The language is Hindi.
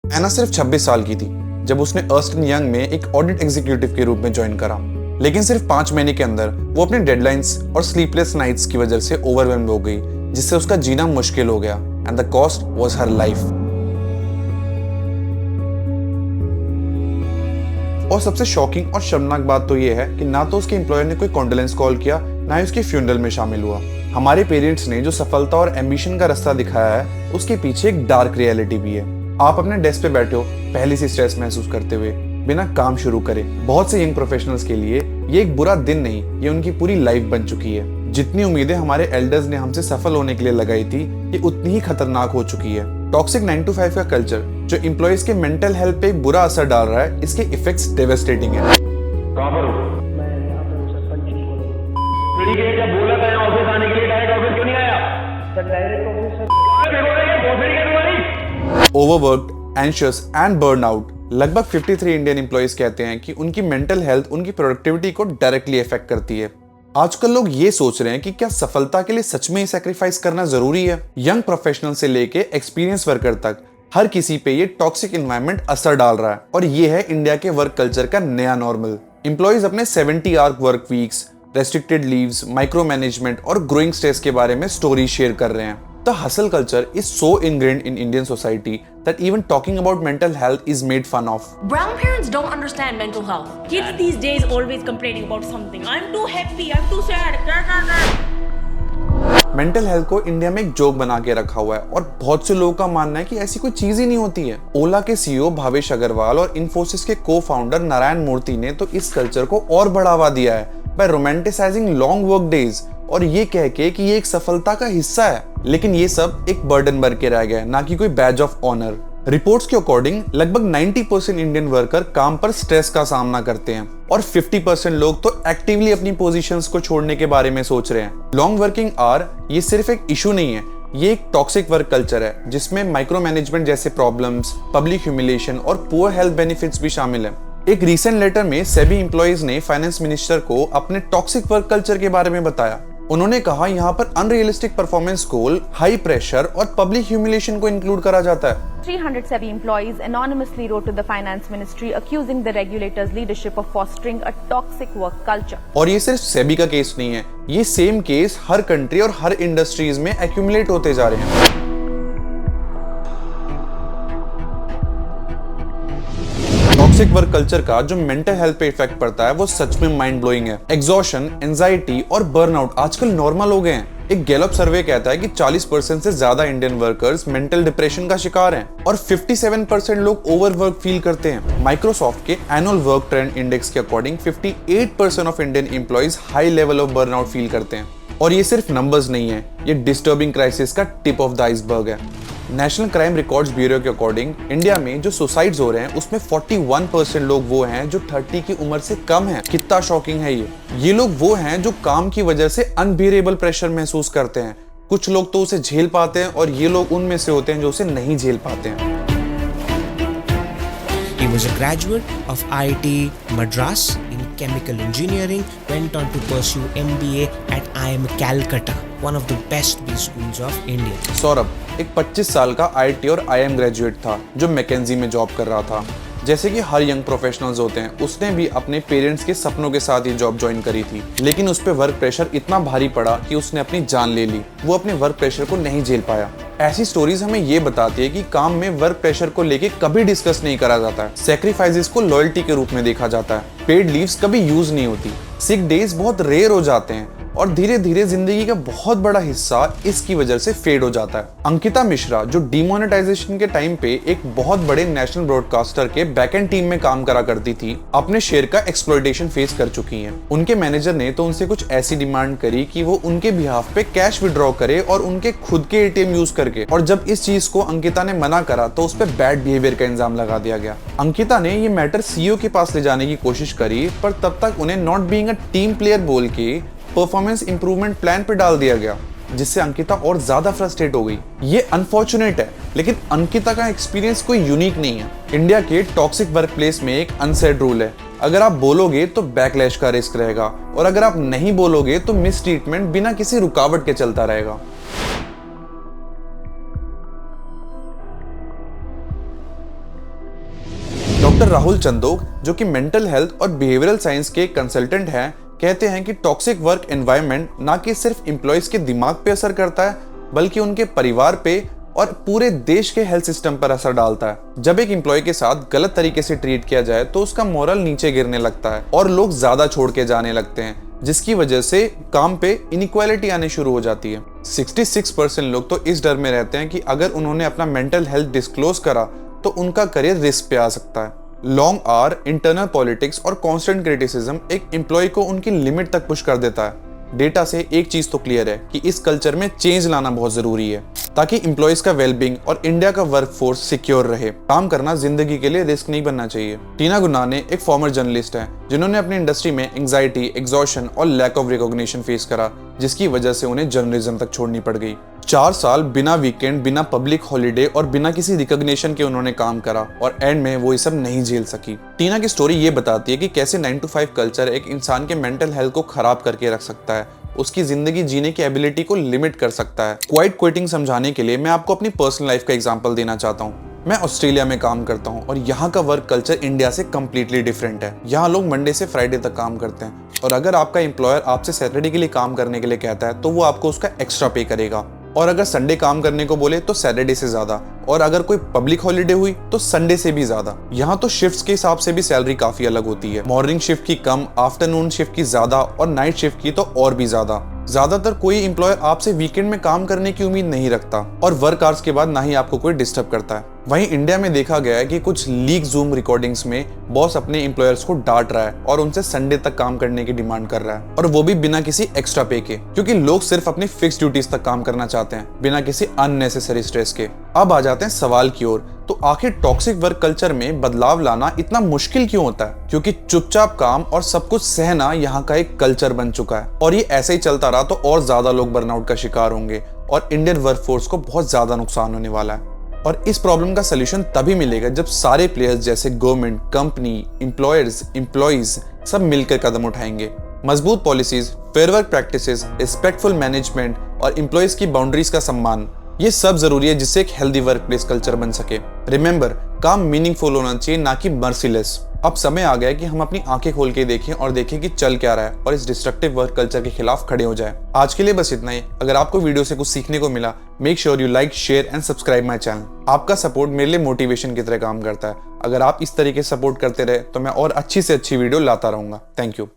एना सिर्फ 26 साल की थी जब उसने अर्स्ट एंड यंग में एक ऑडिट एग्जीक्यूटिव के रूप में ज्वाइन करा, लेकिन सिर्फ 5 महीने के अंदर वो अपने डेडलाइंस और स्लीपलेस नाइट्स की वजह से ओवरवेल्म हो गई, जिससे उसका जीना मुश्किल हो गया and the cost was her life. और सबसे शॉकिंग और शर्मनाक बात तो ये है कि ना तो उसके एम्प्लॉयर ने कोई कॉन्डोलेंस कॉल किया, ना ही उसके फ्यूनरल में शामिल हुआ। हमारे पेरेंट्स ने जो सफलता और एम्बिशन का रास्ता दिखाया है, उसके पीछे एक डार्क रियलिटी भी है। आप अपने डेस्क पे बैठे हो, पहले से स्ट्रेस महसूस करते हुए बिना काम शुरू करे। बहुत से यंग प्रोफेशनल्स के लिए ये एक बुरा दिन नहीं, ये उनकी पूरी लाइफ बन चुकी है। जितनी उम्मीदें हमारे एल्डर्स ने हमसे सफल होने के लिए लगाई थी, ये उतनी ही खतरनाक हो चुकी है। टॉक्सिक 9 to 5 का कल्चर जो एम्प्लॉइज के मेंटल हेल्थ पे एक बुरा असर डाल रहा है, इसके इफेक्ट्स डेवास्टेटिंग है। कहाँ पर हो? मैं यहाँ पर हूँ सर, पंचिंग को। ठीक है, जब बोला था यहाँ ऑफिस आने के लिए, डायरेक्ट ऑफिस क्यों नहीं आया? Sir direct office sir. Overworked, anxious and burnout. लगभग 53 इंडियन एम्प्लॉइज कहते हैं कि उनकी मेंटल हेल्थ उनकी प्रोडक्टिविटी को डायरेक्टली इफेक्ट करती है। आजकल लोग ये सोच रहे हैं कि क्या सफलता के लिए सच में सैक्रिफाइस करना जरूरी है। यंग प्रोफेशनल से लेके एक्सपीरियंस वर्कर तक हर किसी पे ये टॉक्सिक एनवायरनमेंट असर डाल रहा है, और ये है इंडिया के वर्क कल्चर का नया नॉर्मल। एम्प्लॉइज अपने 70 hour work weeks, restricted leaves, micro management और ग्रोइंग स्ट्रेस के बारे में स्टोरी शेयर कर रहे हैं। The hustle culture is so ingrained in Indian society that even talking about mental health is made fun of. Brown parents don't understand mental health. Kids these days always complaining about something. I'm too happy, I'm too sad. Mental health को इंडिया में एक जोक बना के रखा हुआ है, और बहुत से लोगों का मानना है कि ऐसी कोई चीज ही नहीं होती है। ओला के सीईओ भावेश अग्रवाल और इन्फोसिस के को फाउंडर नारायण मूर्ति ने तो इस कल्चर को और बढ़ावा दिया है by romanticising long work days, और ये कह के कि ये एक सफलता का हिस्सा है। लेकिन ये सब एक बर्डन बन के रह गया है, ना कि कोई बैज ऑफ ऑनर। रिपोर्ट्स के अकॉर्डिंग लगभग 90% इंडियन वर्कर काम पर स्ट्रेस का सामना करते हैं, और 50% लोग तो एक्टिवली अपनी पोजीशंस को छोड़ने के बारे में सोच रहे हैं। लॉन्ग वर्किंग आवर ये सिर्फ एक इशू नहीं है, ये एक टॉक्सिक वर्क कल्चर है जिसमें माइक्रो मैनेजमेंट जैसे प्रॉब्लम्स, पब्लिक ह्यूमिलेशन और पुअर हेल्थ बेनिफिट्स भी शामिल है। एक रीसेंट लेटर में सेबी एम्प्लॉइज ने फाइनेंस मिनिस्टर को अपने टॉक्सिक वर्क कल्चर के बारे में बताया। उन्होंने कहा यहाँ पर अनरियलिस्टिक परफॉर्मेंस गोल, हाई प्रेशर और पब्लिक ह्यूमिलेशन को इंक्लूड करा जाता है। 300 SEBI employees anonymously wrote to the finance ministry accusing the regulator's leadership of fostering a toxic work culture. और ये सिर्फ सेबी का केस नहीं है, ये सेम केस हर कंट्री और हर इंडस्ट्रीज में एक्यूमुलेट होते जा रहे हैं। टॉक्सिक वर्क कल्चर का जो मेंटल हेल्थ पे इफेक्ट पड़ता है वो सच में माइंड ब्लोइंग है। एग्जॉशन, एंजाइटी और बर्नआउट आजकल नॉर्मल हो गए हैं। एक गैलप सर्वे कहता है कि 40% से ज्यादा इंडियन वर्कर्स मेंटल डिप्रेशन का शिकार हैं, और 57% लोग ओवरवर्क फील करते हैं। माइक्रोसॉफ्ट के एनुअल वर्क ट्रेंड इंडेक्स के according 58% of Indian employees high level of burnout feel करते हैं। और ये सिर्फ नंबर्स नहीं है, ये डिस्टर्बिंग क्राइसिस का टिप ऑफ द आइसबर्ग है। नेशनल क्राइम रिकॉर्ड्स ब्यूरो के अकॉर्डिंग इंडिया में जो सुसाइड्स हो रहे हैं उसमें 41% लोग वो हैं जो 30 की उम्र से कम हैं। कितना शॉकिंग है ये लोग वो हैं जो काम की वजह से अनबियरेबल प्रेशर महसूस करते हैं। कुछ लोग तो उसे झेल पाते हैं, और ये लोग उनमें से होते हैं जो उसे नहीं झेल पाते हैं। He was a graduate of IIT Madras in chemical engineering, went on to pursue MBA at IIM Calcutta, one of the best B schools of India. Saurabh एक 25 साल का IIT और IIM ग्रेजुएट था जो मैकेंजी में जॉब कर रहा था। जैसे कि हर यंग प्रोफेशनल्स होते हैं, उसने भी अपने पेरेंट्स के सपनों के साथ ये जॉब ज्वाइन करी थी, लेकिन उस पे वर्क प्रेशर इतना भारी पड़ा कि उसने अपनी जान ले ली। वो अपने वर्क प्रेशर को नहीं झेल पाया। ऐसी स्टोरीज हमें ये बताती है कि काम में वर्क प्रेशर को लेके कभी डिस्कस नहीं करा जाता है। सैक्रिफाइसेस को लॉयल्टी के रूप में देखा जाता है। पेड लीव्स कभी यूज नहीं होती। सिक डेज बहुत रेयर हो जाते हैं, और धीरे धीरे जिंदगी का बहुत बड़ा हिस्सा इसकी वजह से फेड हो जाता है। अंकिता मिश्रा जो डिमोनेटाइजेशन के टाइम पे एक बहुत बड़े नेशनल ब्रॉडकास्टर के बैकएंड टीम में काम करा करती थी, अपने शेयर का एक्सप्लॉइटेशन फेस कर चुकी हैं। उनके मैनेजर ने तो उनसे कुछ ऐसी डिमांड करी कि वो उनके बिहाफ पे कैश विड्रॉ करे, और उनके खुद के एटीएम यूज करके। और जब इस चीज को अंकिता ने मना करा तो उस पर बैड बिहेवियर का इल्जाम लगा दिया गया। अंकिता ने ये मैटर सीईओ के पास ले जाने की कोशिश करी, पर तब तक उन्हें not being a team player बोल के परफॉर्मेंस इंप्रूवमेंट प्लान पे डाल दिया गया, जिससे अंकिता और ज्यादा फ्रस्ट्रेट हो गई। ये अनफॉर्चुनेट है, लेकिन अंकिता का एक्सपीरियंस कोई यूनिक नहीं है। इंडिया के टॉक्सिक वर्कप्लेस में एक अनसेड रूल है, अगर आप बोलोगे तो बैकलैश का रिस्क रहेगा, और अगर आप नहीं बोलोगे तो मिस ट्रीटमेंट बिना किसी रुकावट के चलता रहेगा। डॉक्टर राहुल चंदोक, जो कि मेंटल हेल्थ और बिहेवियरल साइंस के कंसल्टेंट हैं, कहते हैं कि टॉक्सिक वर्क एनवायरनमेंट ना कि सिर्फ एम्प्लॉयज के दिमाग पे असर करता है, बल्कि उनके परिवार पे और पूरे देश के हेल्थ सिस्टम पर असर डालता है। जब एक एम्प्लॉय के साथ गलत तरीके से ट्रीट किया जाए तो उसका मोरल नीचे गिरने लगता है और लोग ज्यादा छोड़ के जाने लगते हैं, जिसकी वजह से काम पे इनइक्वालिटी आने शुरू हो जाती है। 66% लोग तो इस डर में रहते हैं कि अगर उन्होंने अपना मेंटल हेल्थ डिस्क्लोज करा तो उनका करियर रिस्क पे आ सकता है। लॉन्ग आवर, इंटरनल पॉलिटिक्स और कांस्टेंट क्रिटिसिज्म एक एम्प्लॉय को उनकी लिमिट तक पुश कर देता है। डेटा से एक चीज तो क्लियर है कि इस कल्चर में चेंज लाना बहुत जरूरी है ताकि एम्प्लॉयज का वेलबींग और इंडिया का वर्कफोर्स सिक्योर रहे। काम करना जिंदगी के लिए रिस्क नहीं बनना चाहिए। टीना गुरनाने एक फॉर्मर जर्नलिस्ट हैं जिन्होंने अपनी इंडस्ट्री में एंजाइटी, एग्जॉशन और लैक ऑफ रिकॉग्निशन फेस करा, जिसकी वजह से उन्हें जर्नलिज्म तक छोड़नी पड़ गई। 4 साल बिना वीकेंड, बिना पब्लिक हॉलीडे और बिना किसी रिकॉग्निशन के उन्होंने काम करा और एंड में वो ये सब नहीं झेल सकी। टीना की स्टोरी ये बताती है कि कैसे 9 to 5 कल्चर एक इंसान के मेंटल हेल्थ को खराब करके रख सकता है, उसकी जिंदगी जीने की एबिलिटी को लिमिट कर सकता है। क्वाइट क्विटिंग समझाने के लिए मैं आपको अपनी पर्सनल लाइफ का एग्जांपल देना चाहता हूँ। मैं ऑस्ट्रेलिया में काम करता हूँ और यहाँ का वर्क कल्चर इंडिया से कम्प्लीटली डिफरेंट है। यहाँ लोग मंडे से फ्राइडे तक काम करते हैं और अगर आपका एम्प्लॉयर आपसे सैटरडे के लिए काम करने के लिए कहता है तो वो आपको उसका एक्स्ट्रा पे करेगा, और अगर संडे काम करने को बोले तो सैटरडे से ज्यादा, और अगर कोई पब्लिक हॉलीडे हुई तो संडे से भी ज्यादा। यहाँ तो शिफ्ट्स के हिसाब से भी सैलरी काफी अलग होती है। मॉर्निंग शिफ्ट की कम, आफ्टरनून शिफ्ट की ज्यादा और नाइट शिफ्ट की तो और भी ज्यादा। ज्यादातर कोई एम्प्लॉयर आपसे वीकेंड में काम करने की उम्मीद नहीं रखता और वर्क आवर्स के बाद ना ही आपको कोई डिस्टर्ब करता है। वहीं इंडिया में देखा गया है कि कुछ लीक जूम रिकॉर्डिंग्स में बॉस अपने एम्प्लॉयर्स को डांट रहा है और उनसे संडे तक काम करने की डिमांड कर रहा है, और वो भी बिना किसी एक्स्ट्रा पे के, क्योंकि लोग सिर्फ अपनी फिक्स ड्यूटीज तक काम करना चाहते हैं बिना किसी अननेसेसरी स्ट्रेस के। अब आ जाते हैं सवाल की ओर, तो आखिर टॉक्सिक वर्क कल्चर में बदलाव लाना इतना मुश्किल क्यों होता है? क्योंकि चुपचाप काम और सब कुछ सहना यहाँ का एक कल्चर बन चुका है, और ये ऐसे ही चलता रहा तो और ज्यादा लोग बर्नआउट का शिकार होंगे और इंडियन वर्कफोर्स को बहुत ज्यादा नुकसान होने वाला है। और इस प्रॉब्लम का सलूशन तभी मिलेगा जब सारे प्लेयर्स जैसे गवर्नमेंट, कंपनी, एम्प्लॉयर्स, एम्प्लॉइज सब मिलकर कदम उठाएंगे। मजबूत policies, fair work practices, respectful management और एम्प्लॉयज की बाउंड्रीज का सम्मान, ये सब जरूरी है जिससे एक हेल्दी वर्क प्लेस कल्चर बन सके। रिमेंबर, काम मीनिंगफुल होना चाहिए, ना कि मर्सीलेस। अब समय आ गया है कि हम अपनी आंखें खोल के देखें और देखें कि चल क्या रहा है और इस डिस्ट्रक्टिव वर्क कल्चर के खिलाफ खड़े हो जाए। आज के लिए बस इतना ही। अगर आपको वीडियो से कुछ सीखने को मिला, make sure you like, share and subscribe my channel. आपका सपोर्ट मेरे लिए मोटिवेशन की तरह काम करता है। अगर आप इस तरीके से सपोर्ट करते रहे तो मैं और अच्छी से अच्छी वीडियो लाता रहूंगा। Thank you.